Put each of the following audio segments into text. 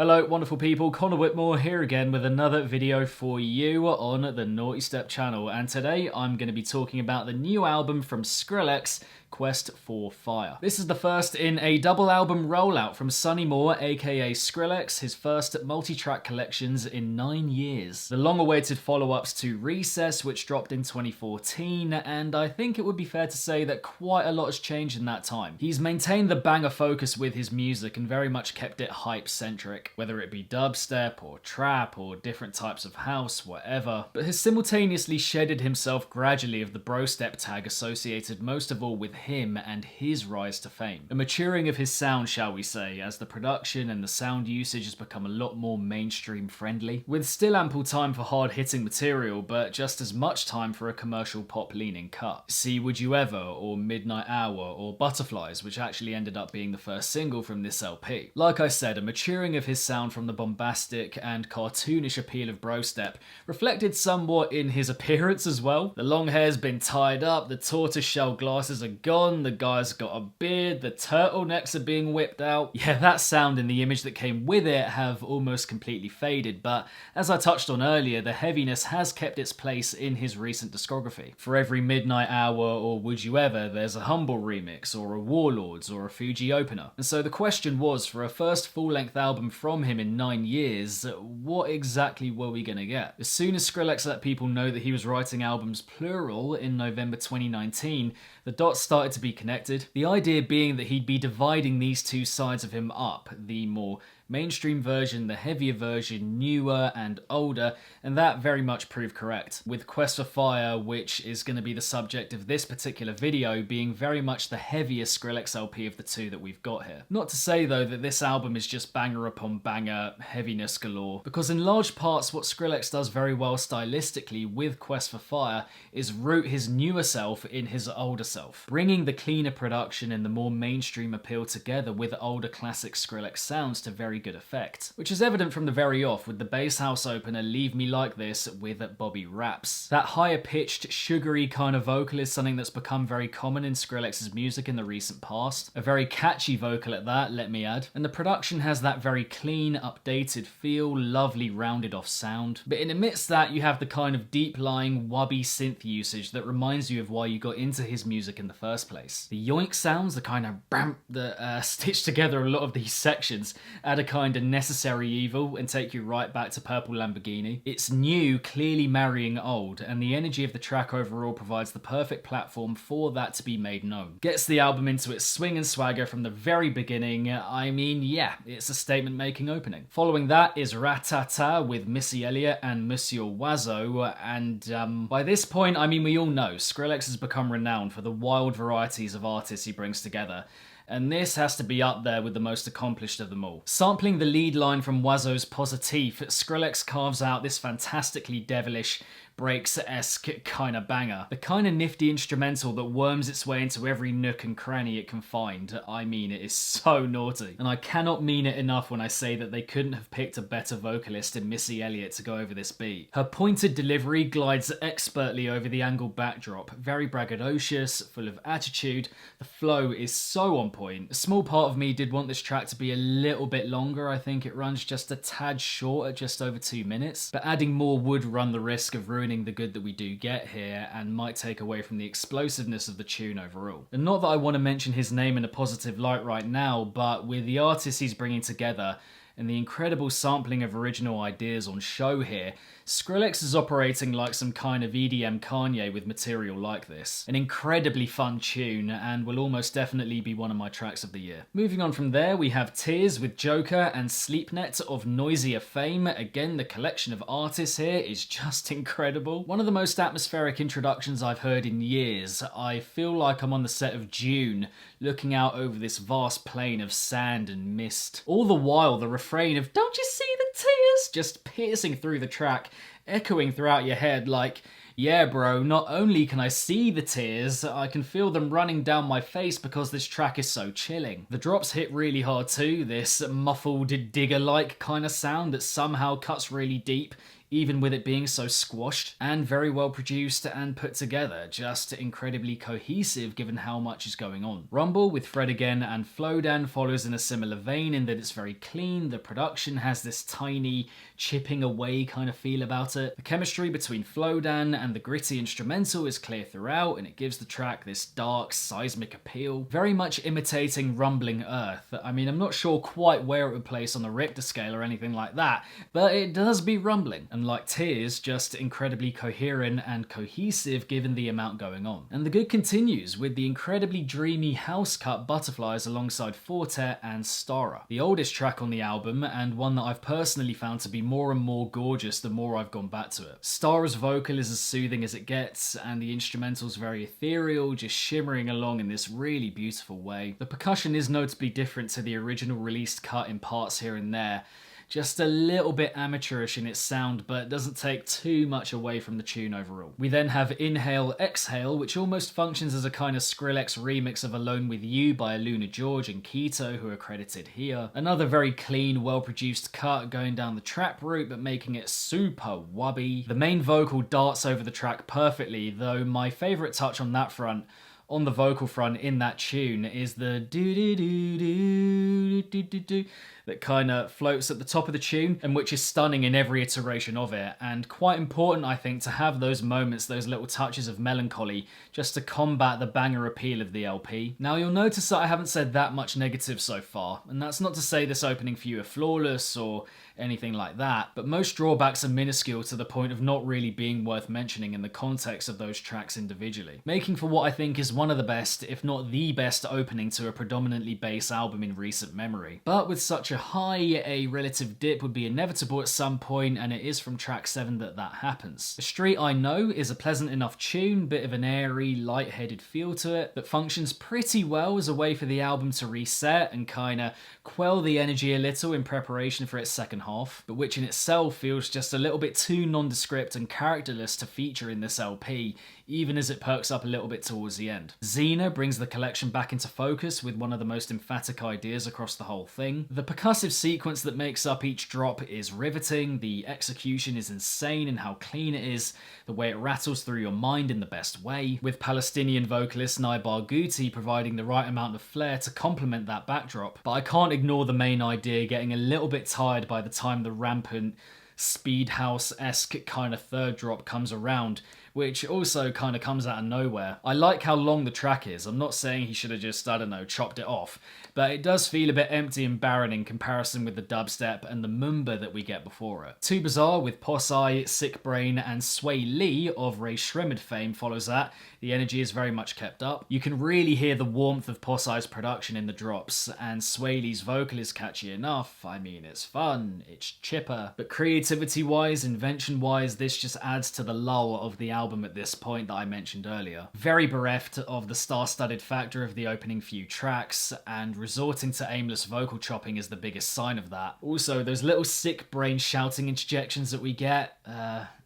Hello wonderful people, Connor Whitmore here again with another video for you on the Nawtystep channel, and today I'm going to be talking about the new album from Skrillex, Quest for Fire. This is the first in a double album rollout from Sonny Moore aka Skrillex, his first multi-track collections in 9 years. The long-awaited follow-ups to Recess, which dropped in 2014, and I think it would be fair to say that quite a lot has changed in that time. He's maintained the banger focus with his music and very much kept it hype-centric, whether it be dubstep or trap or different types of house, whatever, but has simultaneously shedded himself gradually of the brostep tag associated most of all with him and his rise to fame. A maturing of his sound, shall we say, as the production and the sound usage has become a lot more mainstream friendly, with still ample time for hard-hitting material, but just as much time for a commercial pop-leaning cut. See Would You Ever, or Midnight Hour, or Butterflies, which actually ended up being the first single from this LP. Like I said, a maturing of his sound from the bombastic and cartoonish appeal of brostep, reflected somewhat in his appearance as well. The long hair's been tied up, the tortoiseshell glasses are gone, the guy's got a beard, the turtlenecks are being whipped out. Yeah, that sound and the image that came with it have almost completely faded, but as I touched on earlier, the heaviness has kept its place in his recent discography. For every Midnight Hour or Would You Ever, there's a Humble remix, or a Warlords, or a Fuji opener. And so the question was, for a first full-length album from him in 9 years, what exactly were we gonna get? As soon as Skrillex let people know that he was writing albums plural in November 2019, the dots started to be connected. The idea being that he'd be dividing these two sides of him up, the more mainstream version, the heavier version, newer and older, and that very much proved correct. With Quest for Fire, which is going to be the subject of this particular video, being very much the heavier Skrillex LP of the two that we've got here. Not to say though that this album is just banger upon banger, heaviness galore, because in large parts what Skrillex does very well stylistically with Quest for Fire is root his newer self in his older self, bringing the cleaner production and the more mainstream appeal together with older classic Skrillex sounds to very good effect, which is evident from the very off with the bass house opener Leave Me Like This with Bobby Raps. That higher pitched, sugary kind of vocal is something that's become very common in Skrillex's music in the recent past. A very catchy vocal at that, let me add. And the production has that very clean, updated feel, lovely rounded off sound. But in amidst that, you have the kind of deep-lying, wubby synth usage that reminds you of why you got into his music in the first place. The yoink sounds, the kind of bam that stitch together a lot of these sections, add a kind of necessary evil and take you right back to Purple Lamborghini. It's new, clearly marrying old, and the energy of the track overall provides the perfect platform for that to be made known. Gets the album into its swing and swagger from the very beginning. I mean, yeah, it's a statement-making opening. Following that is Ratata with Missy Elliott and Monsieur Oiseau, and by this point, I mean, we all know Skrillex has become renowned for the wild varieties of artists he brings together, and this has to be up there with the most accomplished of them all. Sampling the lead line from Oiseau's Positif, Skrillex carves out this fantastically devilish, breaks-esque kind of banger. The kind of nifty instrumental that worms its way into every nook and cranny it can find. I mean, it is so naughty. And I cannot mean it enough when I say that they couldn't have picked a better vocalist in Missy Elliott to go over this beat. Her pointed delivery glides expertly over the angled backdrop, very braggadocious, full of attitude. The flow is so on point. A small part of me did want this track to be a little bit longer. I think it runs just a tad short at just over 2 minutes, but adding more would run the risk of ruining the good that we do get here and might take away from the explosiveness of the tune overall. And not that I want to mention his name in a positive light right now, but with the artists he's bringing together and the incredible sampling of original ideas on show here, Skrillex is operating like some kind of EDM Kanye with material like this. An incredibly fun tune, and will almost definitely be one of my tracks of the year. Moving on from there, we have Tears with Joker and Sleepnet of Noisier fame. Again, the collection of artists here is just incredible. One of the most atmospheric introductions I've heard in years. I feel like I'm on the set of Dune, looking out over this vast plain of sand and mist. All the while, the refrain of "Don't you see the tears?" just piercing through the track, echoing throughout your head like, yeah bro, not only can I see the tears, I can feel them running down my face because this track is so chilling. The drops hit really hard too, this muffled digger-like kind of sound that somehow cuts really deep even with it being so squashed, and very well produced and put together, just incredibly cohesive given how much is going on. Rumble with Fred again and Flowdan follows in a similar vein in that it's very clean, the production has this tiny chipping away kind of feel about it. The chemistry between Flowdan and the gritty instrumental is clear throughout, and it gives the track this dark, seismic appeal, very much imitating rumbling earth. I mean, I'm not sure quite where it would place on the Richter scale or anything like that, but it does be rumbling, and like Tears, just incredibly coherent and cohesive given the amount going on. And the good continues with the incredibly dreamy house cut Butterflies alongside Fortet and Stara, the oldest track on the album and one that I've personally found to be more and more gorgeous the more I've gone back to it. Stara's vocal is as soothing as it gets, and the instrumental's very ethereal, just shimmering along in this really beautiful way. The percussion is notably different to the original released cut in parts here and there, just a little bit amateurish in its sound, but doesn't take too much away from the tune overall. We then have Inhale Exhale, which almost functions as a kind of Skrillex remix of Alone With You by Luna George and Keto, who are credited here. Another very clean, well-produced cut going down the trap route, but making it super wubby. The main vocal darts over the track perfectly, though my favourite touch on that front, on the vocal front in that tune, is the do-do-do-do-do-do-do that kind of floats at the top of the tune, and which is stunning in every iteration of it, and quite important, I think, to have those moments, those little touches of melancholy, just to combat the banger appeal of the LP. Now, you'll notice that I haven't said that much negative so far, and that's not to say this opening few are flawless or anything like that, but most drawbacks are minuscule to the point of not really being worth mentioning in the context of those tracks individually, making for what I think is one of the best, if not the best, opening to a predominantly bass album in recent memory. But with such a high, a relative dip would be inevitable at some point, and it is from track 7 that happens. The Street I Know is a pleasant enough tune, bit of an airy, light-headed feel to it, that functions pretty well as a way for the album to reset and kinda quell the energy a little in preparation for its second half, but which in itself feels just a little bit too nondescript and characterless to feature in this LP, even as it perks up a little bit towards the end. Xena brings the collection back into focus with one of the most emphatic ideas across the whole thing. The percussive sequence that makes up each drop is riveting, the execution is insane in how clean it is, the way it rattles through your mind in the best way, with Palestinian vocalist Nai Barghouti providing the right amount of flair to complement that backdrop. But I can't ignore the main idea getting a little bit tired by the time the rampant Speedhouse-esque kind of third drop comes around, which also kind of comes out of nowhere. I like how long the track is. I'm not saying he should have just, I don't know, chopped it off, but it does feel a bit empty and barren in comparison with the dubstep and the mumba that we get before it. Too Bizarre with Posse, Sick Brain, and Sway Lee of Ray Shremmerd fame follows that. The energy is very much kept up. You can really hear the warmth of Posse's production in the drops, and Sway Lee's vocal is catchy enough. I mean, it's fun, it's chipper, but creativity-wise, invention-wise, this just adds to the lull of the album at this point that I mentioned earlier. Very bereft of the star-studded factor of the opening few tracks, and resorting to aimless vocal chopping is the biggest sign of that. Also, those little sick brain shouting interjections that we get,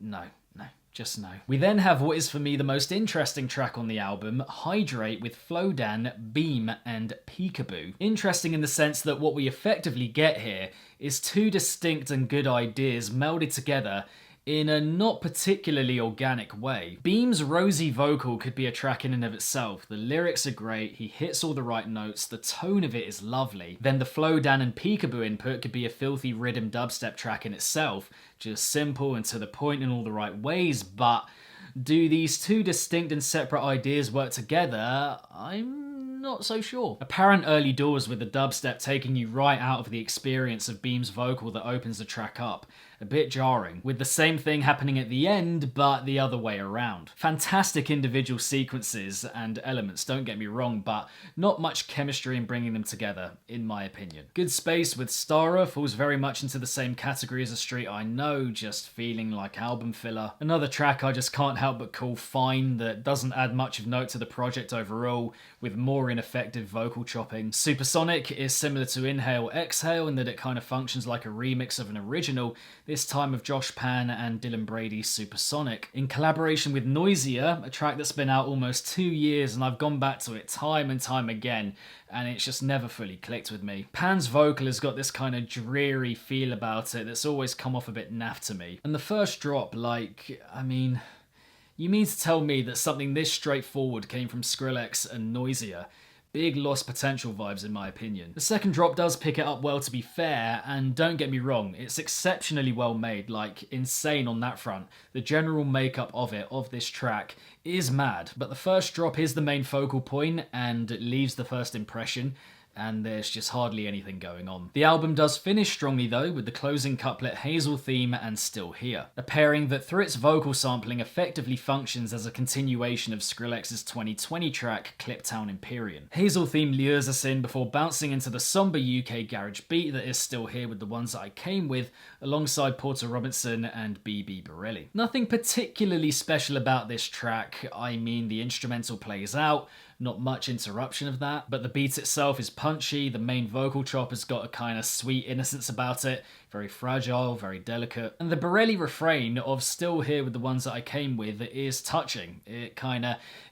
no. Just no. We then have what is for me the most interesting track on the album, Hydrate with Flowdan, Beam, and Peekaboo. Interesting in the sense that what we effectively get here is two distinct and good ideas melded together in a not particularly organic way. Beam's rosy vocal could be a track in and of itself. The lyrics are great, he hits all the right notes, the tone of it is lovely. Then the Flowdan and Peekaboo input could be a filthy rhythm dubstep track in itself, just simple and to the point in all the right ways, but do these two distinct and separate ideas work together? I'm not so sure. Apparent early doors with the dubstep taking you right out of the experience of Beam's vocal that opens the track up. A bit jarring, with the same thing happening at the end, but the other way around. Fantastic individual sequences and elements, don't get me wrong, but not much chemistry in bringing them together, in my opinion. Good Space with Stara falls very much into the same category as A Street I Know, just feeling like album filler. Another track I just can't help but call fine, that doesn't add much of note to the project overall, with more ineffective vocal chopping. Supersonic is similar to Inhale Exhale in that it kind of functions like a remix of an original, this time of Josh Pan and Dylan Brady's Supersonic. In collaboration with Noisier, a track that's been out almost 2 years, and I've gone back to it time and time again, and it's just never fully clicked with me. Pan's vocal has got this kind of dreary feel about it that's always come off a bit naff to me. And the first drop, you mean to tell me that something this straightforward came from Skrillex and Noisier? Big lost potential vibes in my opinion. The second drop does pick it up well, to be fair, and don't get me wrong, it's exceptionally well made, like insane on that front. The general makeup of this track is mad, but the first drop is the main focal point and leaves the first impression, and there's just hardly anything going on. The album does finish strongly though, with the closing couplet Hazel Theme and Still Here, a pairing that through its vocal sampling effectively functions as a continuation of Skrillex's 2020 track Cliptown Empyrean. Hazel Theme lures us in before bouncing into the somber UK garage beat that is Still Here with the ones that I came with, alongside Porter Robinson and BB Borelli. Nothing particularly special about this track. I mean, the instrumental plays out, not much interruption of that, but the beat itself is punchy, the main vocal chop has got a kind of sweet innocence about it, very fragile, very delicate, and the Borelli refrain of Still Here with the ones that I came with is touching. It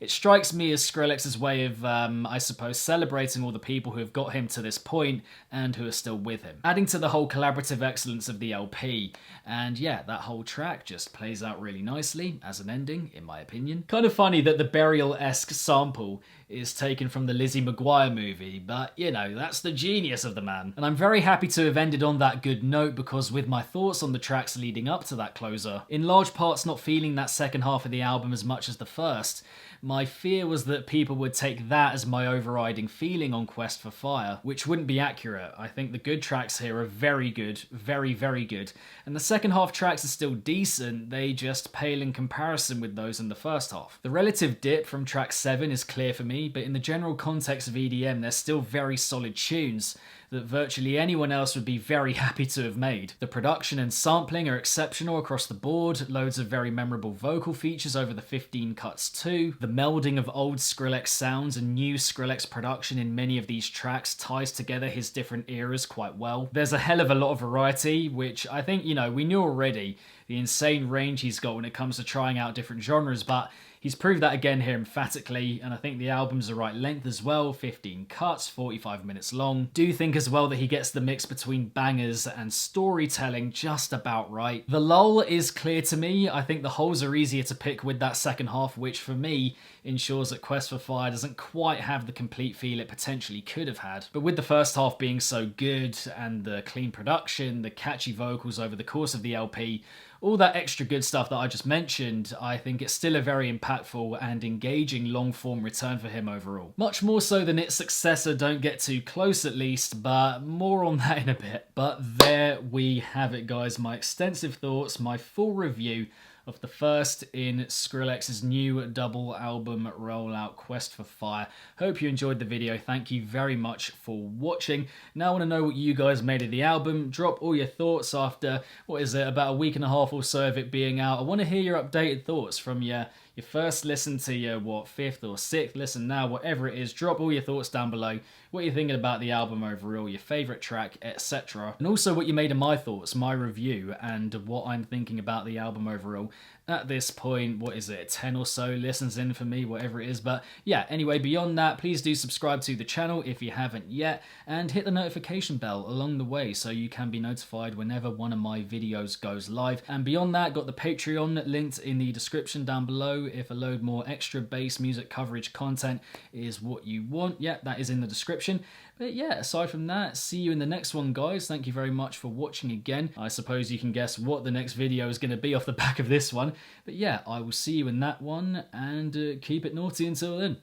strikes me as Skrillex's way of, I suppose, celebrating all the people who have got him to this point and who are still with him, adding to the whole collaborative excellence of the LP. And yeah, that whole track just plays out really nicely as an ending, in my opinion. Kind of funny that the Burial-esque sample is taken from the Lizzie McGuire movie, but you know, that's the genius of the man. And I'm very happy to have ended on that good note, because with my thoughts on the tracks leading up to that closer, in large parts not feeling that second half of the album as much as the first, my fear was that people would take that as my overriding feeling on Quest for Fire, which wouldn't be accurate. I think the good tracks here are very good, very, very good, and the second half tracks are still decent, they just pale in comparison with those in the first half. The relative dip from track 7 is clear for me, but in the general context of EDM, they're still very solid tunes that virtually anyone else would be very happy to have made. The production and sampling are exceptional across the board, loads of very memorable vocal features over the 15 cuts too. The melding of old Skrillex sounds and new Skrillex production in many of these tracks ties together his different eras quite well. There's a hell of a lot of variety, which I think, you know, we knew already, the insane range he's got when it comes to trying out different genres, but he's proved that again here emphatically, and I think the album's the right length as well, 15 cuts, 45 minutes long. Do think as well that he gets the mix between bangers and storytelling just about right. The lull is clear to me. I think the holes are easier to pick with that second half, which for me ensures that Quest for Fire doesn't quite have the complete feel it potentially could have had. But with the first half being so good, and the clean production, the catchy vocals over the course of the LP, all that extra good stuff that I just mentioned, I think it's still a very impactful and engaging long-form return for him overall. Much more so than its successor, Don't Get Too Close at least, but more on that in a bit. But there we have it, guys, my extensive thoughts, my full review of the first in Skrillex's new double album rollout, Quest for Fire. Hope you enjoyed the video. Thank you very much for watching. Now I want to know what you guys made of the album. Drop all your thoughts after, what is it, about a week and a half or so of it being out. I want to hear your updated thoughts from your first listen to your, fifth or sixth listen now, whatever it is. Drop all your thoughts down below, what you're thinking about the album overall, your favourite track, etc. And also what you made of my thoughts, my review, and what I'm thinking about the album overall. At this point, what is it, 10 or so listens in for me, whatever it is. But yeah, anyway, beyond that, please do subscribe to the channel if you haven't yet, and hit the notification bell along the way so you can be notified whenever one of my videos goes live. And beyond that, got the Patreon linked in the description down below if a load more extra bass music coverage content is what you want. Yeah, that is in the description. But yeah, aside from that, see you in the next one, guys. Thank you very much for watching again. I suppose you can guess what the next video is going to be off the back of this one. But yeah, I will see you in that one, and keep it naughty until then.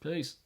Peace.